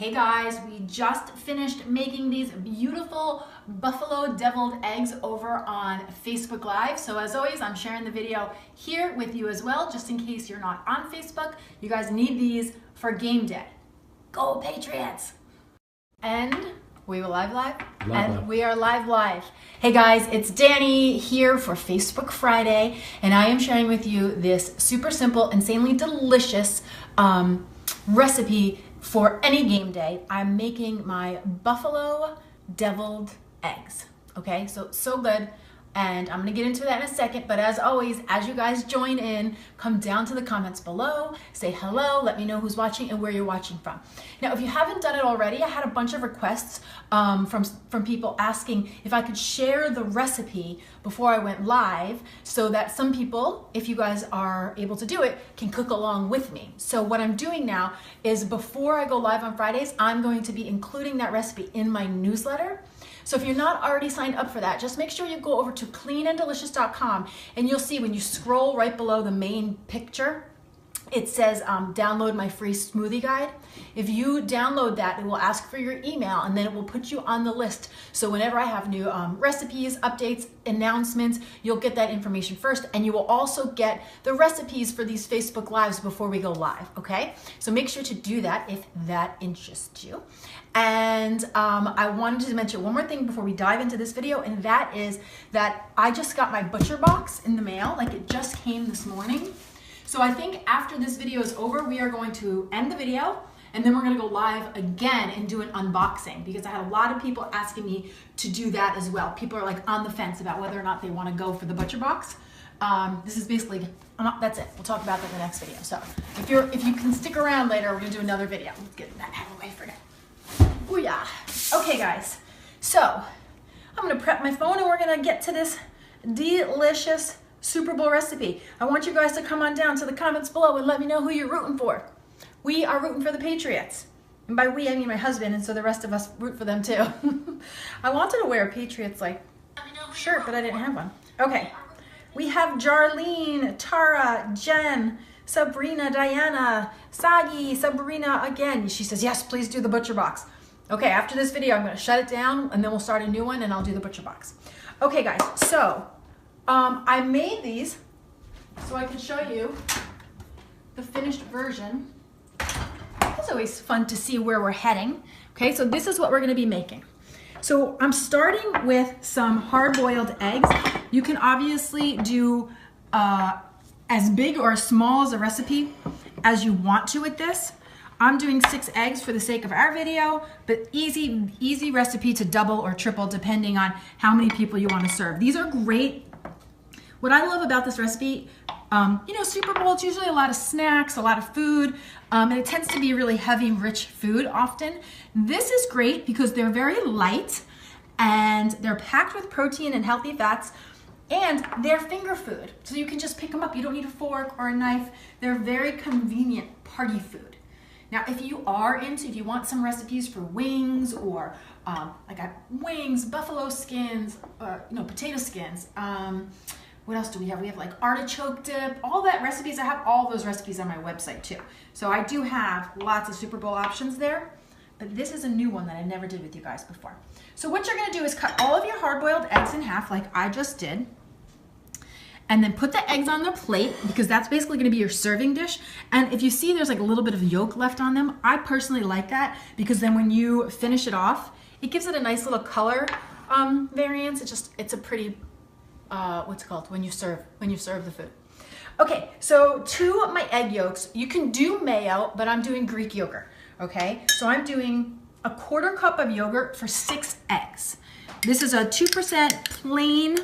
Hey guys, we just finished making these beautiful buffalo deviled eggs over on Facebook Live. So as always, I'm sharing the video here with you as well, just in case you're not on Facebook. You guys need these for game day. Go Patriots! And we were live. We are live. Hey guys, it's Danny here for Facebook Friday, and I am sharing with you this super simple, insanely delicious recipe for any game day. I'm making my buffalo deviled eggs. Okay, so good. And I'm gonna get into that in a second, but as always, as you guys join in, come down to the comments below, say hello, let me know who's watching and where you're watching from. Now, if you haven't done it already, I had a bunch of requests from people asking if I could share the recipe before I went live so that some people, if you guys are able to do it, can cook along with me. So what I'm doing now is before I go live on Fridays, I'm going to be including that recipe in my newsletter. So if you're not already signed up for that, just make sure you go over to cleananddelicious.com, and you'll see when you scroll right below the main picture, it says download my free smoothie guide. If you download that, it will ask for your email, and then it will put you on the list. So whenever I have new recipes, updates, announcements, you'll get that information first, and you will also get the recipes for these Facebook Lives before we go live, okay? So make sure to do that if that interests you. And I wanted to mention one more thing before we dive into this video, and that is that I just got my butcher box in the mail. Like, it just came this morning. So I think after this video is over, we are going to end the video, and then we're gonna go live again and do an unboxing, because I had a lot of people asking me to do that as well. People are like on the fence about whether or not they wanna go for the butcher box. This is basically, that's it. We'll talk about that in the next video. So if you can stick around later, we're gonna do another video. Let's get that out of the way for now. Oh yeah. Okay guys, so I'm gonna prep my phone and we're gonna get to this delicious Super Bowl recipe. I want you guys to come on down to the comments below and let me know who you're rooting for. We are rooting for the Patriots. And by we, I mean my husband, and so the rest of us root for them too. I wanted to wear a Patriots shirt, but I didn't have one. Okay, we have Jarlene, Tara, Jen, Sabrina, Diana, Sagi, Sabrina again. She says, yes, please do the butcher box. Okay, after this video, I'm gonna shut it down and then we'll start a new one and I'll do the butcher box. Okay guys, so I made these so I can show you the finished version. It's always fun to see where we're heading. Okay, so this is what we're gonna be making. So I'm starting with some hard-boiled eggs. You can obviously do as big or as small as a recipe as you want to with this. I'm doing 6 eggs for the sake of our video, but easy recipe to double or triple depending on how many people you want to serve. These are great. What I love about this recipe, you know, Super Bowl, it's usually a lot of snacks, a lot of food, and it tends to be really heavy, rich food often. This is great because they're very light and they're packed with protein and healthy fats, and they're finger food. So you can just pick them up. You don't need a fork or a knife. They're very convenient party food. Now, if you want some recipes for wings or I got wings, buffalo skins, potato skins. What else do we have? We have like artichoke dip, all that recipes. I have all those recipes on my website too. So I do have lots of Super Bowl options there, but this is a new one that I never did with you guys before. So what you're gonna do is cut all of your hard-boiled eggs in half like I just did. And then put the eggs on the plate, because that's basically gonna be your serving dish. And if you see there's like a little bit of yolk left on them, I personally like that, because then when you finish it off, it gives it a nice little color variance. It's a pretty, what's it called, when you serve the food. Okay, so to my egg yolks, you can do mayo, but I'm doing Greek yogurt, okay? So I'm doing a 1/4 cup of yogurt for 6 eggs. This is a 2% plain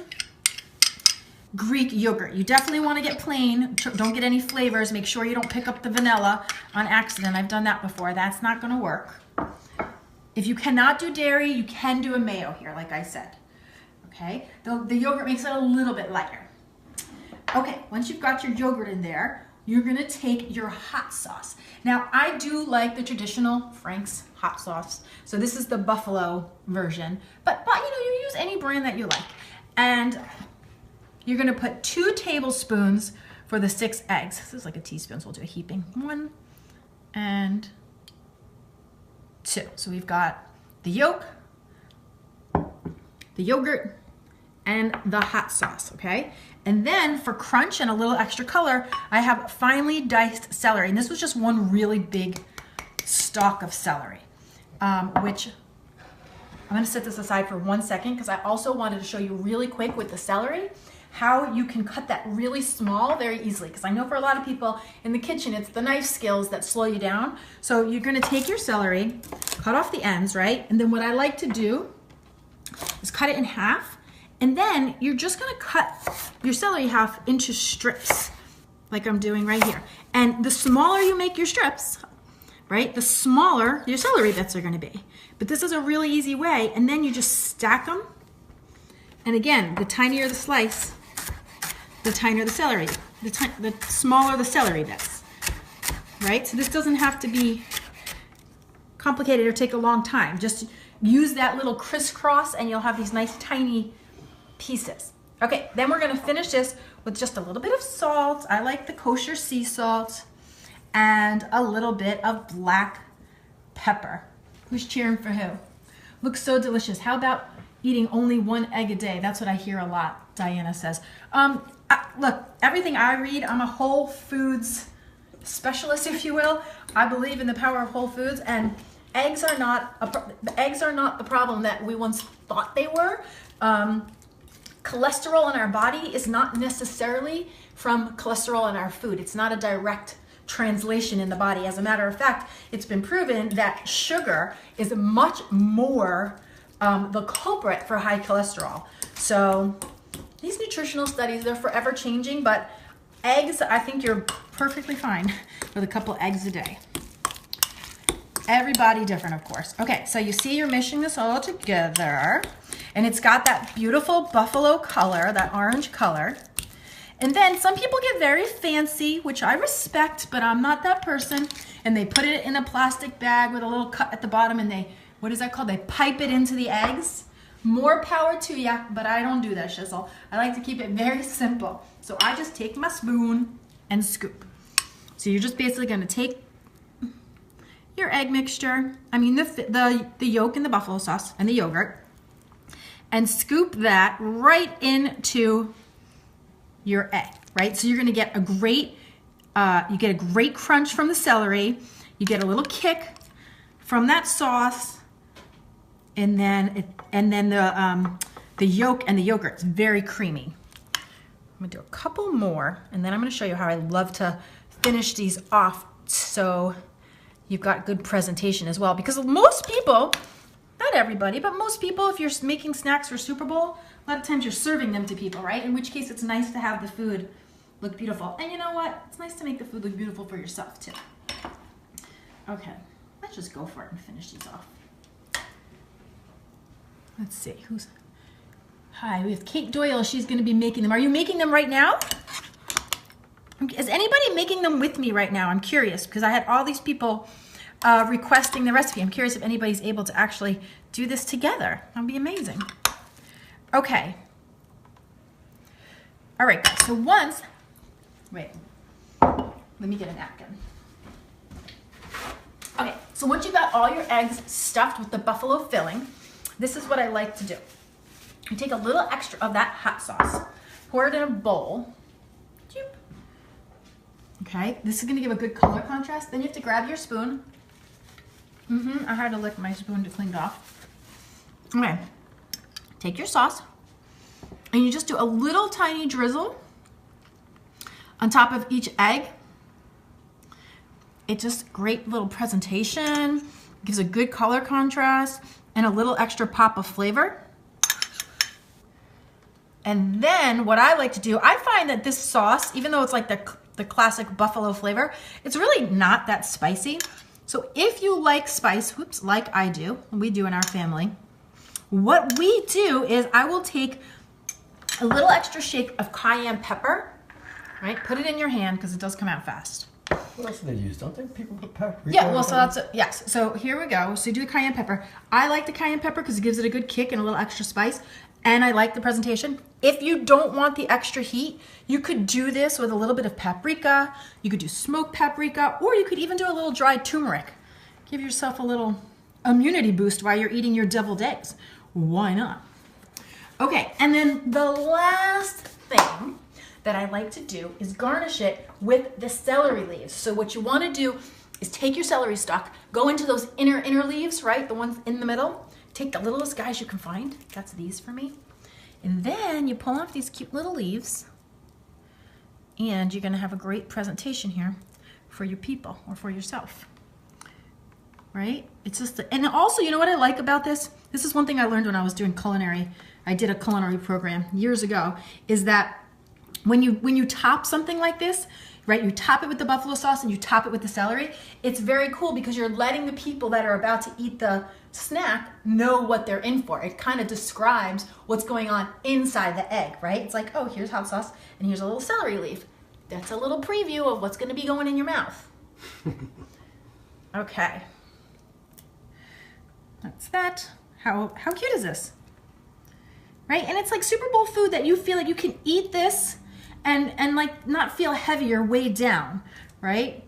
Greek yogurt. You definitely want to get plain. Don't get any flavors. Make sure you don't pick up the vanilla on accident. I've done that before. That's not going to work. If you cannot do dairy, you can do a mayo here, like I said. Okay? The yogurt makes it a little bit lighter. Okay, once you've got your yogurt in there, you're going to take your hot sauce. Now, I do like the traditional Frank's hot sauce. So this is the buffalo version, but you know, you use any brand that you like. And you're gonna put 2 tablespoons for the 6 eggs. This is like a teaspoon, so we'll do a heaping. 1 and 2. two. So we've got the yolk, the yogurt, and the hot sauce, okay? And then for crunch and a little extra color, I have finely diced celery. And this was just one really big stalk of celery, which I'm gonna set this aside for 1 second because I also wanted to show you really quick with the celery how you can cut that really small very easily. Because I know for a lot of people in the kitchen, it's the knife skills that slow you down. So you're gonna take your celery, cut off the ends, right? And then what I like to do is cut it in half. And then you're just gonna cut your celery half into strips like I'm doing right here. And the smaller you make your strips, right, the smaller your celery bits are gonna be. But this is a really easy way, and then you just stack them. And again, the tinier the slice, the tinier the celery, the smaller the celery bits, right? So this doesn't have to be complicated or take a long time. Just use that little crisscross and you'll have these nice tiny pieces. Okay, then we're gonna finish this with just a little bit of salt. I like the kosher sea salt and a little bit of black pepper. Who's cheering for who? Looks so delicious. How about eating only 1 egg a day? That's what I hear a lot, Diana says. Look, everything I read, I'm a whole foods specialist, if you will. I believe in the power of whole foods, and eggs are not the problem that we once thought they were. Cholesterol in our body is not necessarily from cholesterol in our food. It's not a direct translation in the body. As a matter of fact, it's been proven that sugar is much more the culprit for high cholesterol. So these nutritional studies, they're forever changing, but eggs, I think you're perfectly fine with a couple eggs a day. Everybody different, of course. Okay, so you see you're mixing this all together, and it's got that beautiful buffalo color, that orange color. And then some people get very fancy, which I respect, but I'm not that person. And they put it in a plastic bag with a little cut at the bottom, and they, what is that called? They pipe it into the eggs. More power to ya, but I don't do that, shizzle. I like to keep it very simple. So I just take my spoon and scoop. So you're just basically gonna take your egg mixture, the yolk and the buffalo sauce and the yogurt, and scoop that right into your egg, right? So you're gonna get a great, you get a great crunch from the celery, you get a little kick from that sauce, and then the yolk and the yogurt's very creamy. I'm gonna do a couple more, and then I'm gonna show you how I love to finish these off so you've got good presentation as well. Because most people, not everybody, but most people, if you're making snacks for Super Bowl, a lot of times you're serving them to people, right? In which case it's nice to have the food look beautiful. And you know what? It's nice to make the food look beautiful for yourself too. Okay, let's just go for it and finish these off. Let's see, hi, we have Kate Doyle. She's gonna be making them. Are you making them right now? Is anybody making them with me right now? I'm curious because I had all these people requesting the recipe. I'm curious if anybody's able to actually do this together. That'd be amazing. Okay. All right, guys, so wait, let me get a napkin. Okay, so once you've got all your eggs stuffed with the buffalo filling, this is what I like to do. You take a little extra of that hot sauce, pour it in a bowl. Okay, this is gonna give a good color contrast. Then you have to grab your spoon. I had to lick my spoon to clean it off. Okay, take your sauce, and you just do a little tiny drizzle on top of each egg. It's just great little presentation, gives a good color contrast, and a little extra pop of flavor. And then what I like to do, I find that this sauce, even though it's like the classic buffalo flavor, it's really not that spicy. So if you like spice, whoops, like I do, we do in our family, what we do is I will take a little extra shake of cayenne pepper, right? Put it in your hand because it does come out fast. What else do they use? Don't they people put paprika? Yeah, well, so that's yes. So here we go. So you do the cayenne pepper. I like the cayenne pepper because it gives it a good kick and a little extra spice. And I like the presentation. If you don't want the extra heat, you could do this with a little bit of paprika. You could do smoked paprika, or you could even do a little dried turmeric. Give yourself a little immunity boost while you're eating your deviled eggs. Why not? Okay, and then the last thing that I like to do is garnish it with the celery leaves. So what you want to do is take your celery stalk, go into those inner leaves, right? The ones in the middle. Take the littlest guys you can find. That's these for me. And then you pull off these cute little leaves, and you're gonna have a great presentation here for your people or for yourself, right? It's just, and also, you know what I like about this? This is one thing I learned when I was doing culinary. I did a culinary program years ago, is that when you top something like this, right, you top it with the buffalo sauce and you top it with the celery, it's very cool because you're letting the people that are about to eat the snack know what they're in for. It kind of describes what's going on inside the egg, right? It's like, oh, here's hot sauce and here's a little celery leaf. That's a little preview of what's going to be going in your mouth. Okay. That's that. How cute is this? Right? And it's like Super Bowl food that you feel like you can eat this and like not feel heavy or weighed down, right?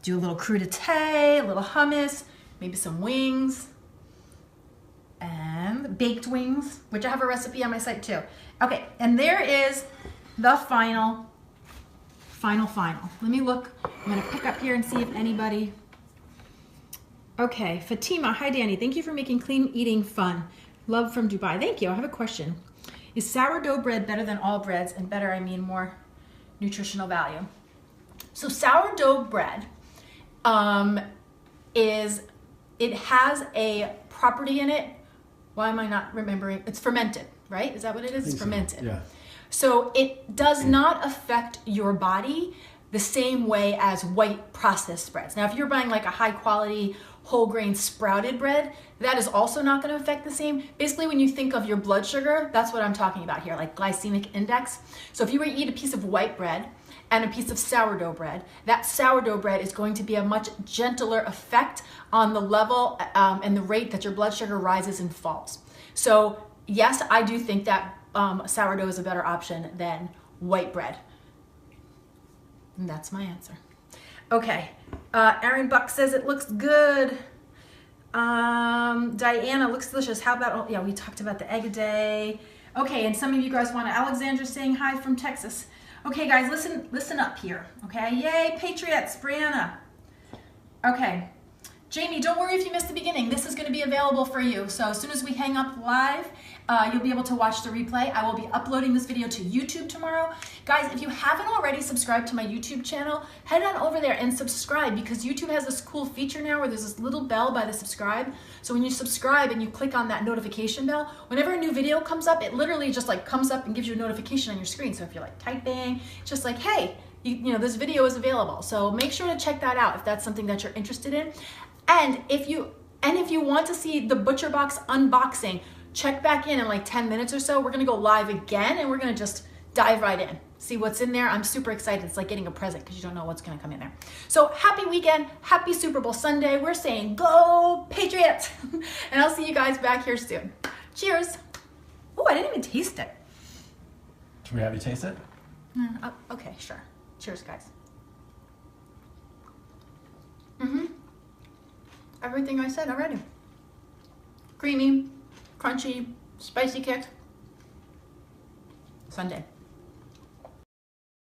Do a little crudité, a little hummus, maybe some wings, and baked wings, which I have a recipe on my site too. Okay, and there is the final. Let me look. I'm gonna pick up here and see if anybody. Okay, Fatima, hi Danny. Thank you for making clean eating fun. Love from Dubai. Thank you. I have a question. Is sourdough bread better than all breads? And better, I mean more nutritional value. So sourdough bread it has a property in it. Why am I not remembering? It's fermented, right? Is that what it is? It's fermented. So, yeah. So it does not affect your body the same way as white processed breads. Now, if you're buying like a high quality whole grain sprouted bread, that is also not going to affect the same. Basically, when you think of your blood sugar, that's what I'm talking about here, like glycemic index. So if you were to eat a piece of white bread and a piece of sourdough bread, that sourdough bread is going to be a much gentler effect on the level and the rate that your blood sugar rises and falls. So yes, I do think that sourdough is a better option than white bread. And that's my answer. Okay, Aaron Buck says it looks good. Diana, looks delicious. How about, oh, yeah, we talked about the egg a day. Okay, and some of you guys want to, Alexandra's saying hi from Texas. Okay, guys, listen up here, okay? Yay, Patriots, Brianna. Okay, Jamie, don't worry if you missed the beginning. This is going to be available for you. So as soon as we hang up live, you'll be able to watch the replay. I will be uploading this video to YouTube tomorrow. Guys, if you haven't already subscribed to my YouTube channel, head on over there and subscribe, because YouTube has this cool feature now where there's this little bell by the subscribe. So when you subscribe and you click on that notification bell, whenever a new video comes up, it literally just like comes up and gives you a notification on your screen. So if you're like typing, it's just like, hey, you know, this video is available. So make sure to check that out if that's something that you're interested in. And if you want to see the Butcher Box unboxing, check back in like 10 minutes or so. We're gonna go live again and we're gonna just dive right in. See what's in there. I'm super excited. It's like getting a present because you don't know what's gonna come in there. So happy weekend, happy Super Bowl Sunday. We're saying go Patriots. And I'll see you guys back here soon. Cheers. Oh, I didn't even taste it. Should we have you taste it? Okay, sure. Cheers, guys. Everything I said already. Creamy, crunchy, spicy kick. Sunday.